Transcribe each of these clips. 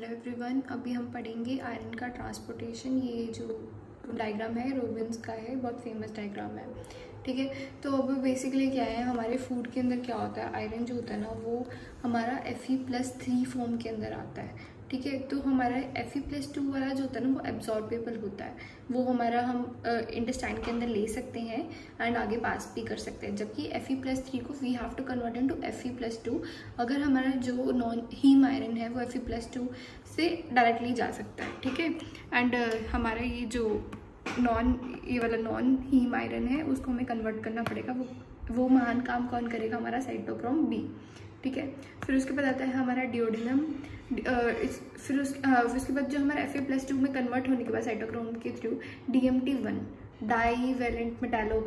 Hello everyone, अभी हम पढ़ेंगे आयरन का ट्रांसपोर्टेशन। ये जो डायग्राम है रोबिन्स का है, बहुत फेमस डायग्राम है। ठीक है, तो अब बेसिकली क्या है, हमारे फूड के अंदर क्या होता है, आयरन जो होता है ना वो हमारा Fe+3 फॉर्म के अंदर आता है। ठीक है, तो हमारा Fe+2 वाला जो होता है ना वो एब्जॉर्बेबल होता है, वो हमारा हम इंटेस्टाइन के अंदर ले सकते हैं एंड आगे पास भी कर सकते हैं। जबकि Fe+3 को we have to convert into Fe+2। अगर हमारा जो नॉन हीम आयरन है वो Fe+2 से डायरेक्टली जा सकता है। ठीक है, एंड हमारा ये जो ये वाला नॉन हीम आयरन है उसको हमें कन्वर्ट करना पड़ेगा। वो महान काम कौन करेगा, हमारा साइटोक्रोम बी। ठीक है, फिर उसके बाद आता है हमारा डिओडिनम। फिर उसके बाद जो हमारा Fe+2 में कन्वर्ट होने के बाद साइटोक्रोम के through DMT1 divalent metallo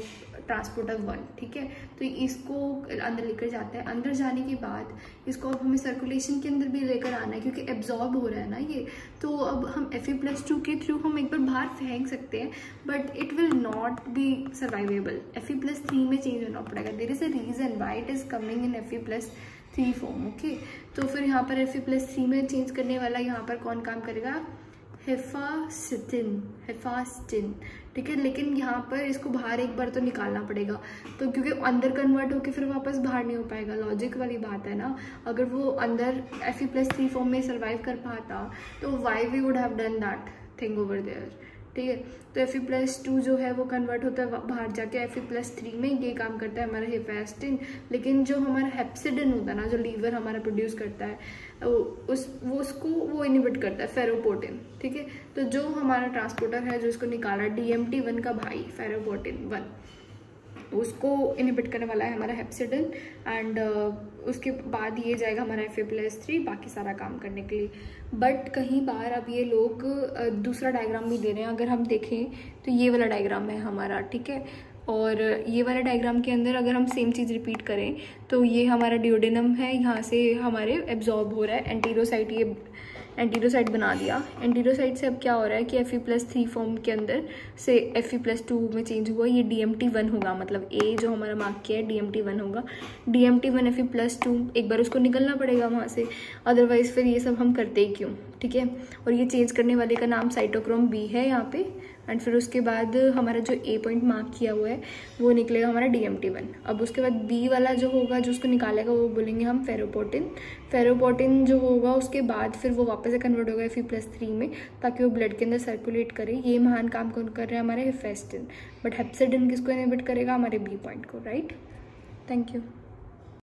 transporter 1। ठीक है, तो इसको अंदर लेकर जाता है। अंदर जाने के बाद इसको अब हमें सर्कुलेशन के अंदर भी लेकर आना है, क्योंकि एब्जॉर्ब हो रहा है ना ये। तो अब हम Fe+2 के थ्रू हम एक बार बाहर फेंक सकते हैं, but it will not be survivable. Fe+3 में चेंज होना पड़ेगा। There is a reason why it is coming in Fe+3 form. Okay, तो फिर यहाँ पर Fe+3 में चेंज करने वाला यहाँ पर कौन काम करेगा, हेफास्टिन। ठीक है, लेकिन यहाँ पर इसको बाहर एक बार तो निकालना पड़ेगा, तो क्योंकि अंदर कन्वर्ट होकर फिर वापस बाहर नहीं हो पाएगा। लॉजिक वाली बात है ना, अगर वो अंदर Fe+3 फॉर्म में सर्वाइव कर पाता तो why we would have done that thing over there. ठीक है, तो Fe+2 जो है वो कन्वर्ट होता है बाहर जाके Fe+3 में, ये काम करता है हमारा हेफास्टिन। लेकिन जो हमारा हेप्सिडिन होता है ना, जो लीवर हमारा प्रोड्यूस करता है, वो इनिबिट करता है, फेरोपोटिन। ठीक है, तो जो हमारा ट्रांसपोर्टर है जो इसको निकाला DMT1 का भाई फेरोपोटिन 1, उसको इनिबिट करने वाला है हमारा हेप्सिडिन। एंड उसके बाद ये जाएगा हमारा Fe+3 बाकी सारा काम करने के लिए। बट कहीं बार अब ये लोग दूसरा डायग्राम भी दे रहे हैं। अगर हम देखें तो ये वाला डायग्राम है हमारा। ठीक है, और ये वाला डायग्राम के अंदर अगर हम सेम चीज़ रिपीट करें तो ये हमारा डिओडिनम है, यहाँ से हमारे एब्जॉर्ब हो रहा है एंटीरोसाइट, ये एंटीरोसाइट बना दिया। एंटीरोसाइट से अब क्या हो रहा है कि Fe+3 फॉर्म के अंदर से Fe+2 में चेंज हुआ, ये DMT1 होगा। मतलब ए जो हमारा मार्क किया है DMT1 होगा। DMT1 Fe+2 एक बार उसको निकलना पड़ेगा वहाँ से, अदरवाइज फिर ये सब हम करते ही क्यों। ठीक है, और ये चेंज करने वाले का नाम साइटोक्रोम बी है यहाँ पे। एंड फिर उसके बाद हमारा जो ए पॉइंट मार्क किया हुआ है वो निकलेगा हमारा DMT1। अब उसके बाद बी वाला जो होगा जो उसको निकालेगा वो बोलेंगे हम फेरोपोटिन जो होगा उसके बाद फिर वो वापस से कन्वर्ट होगा Fe+3 में, ताकि वो ब्लड के अंदर सर्कुलेट करे। ये महान काम कौन कर रहे हैं, हमारे हेफास्टिन। बट हेप्सिडिन किसको इनहिबिट करेगा, हमारे बी पॉइंट को। Right, thank you.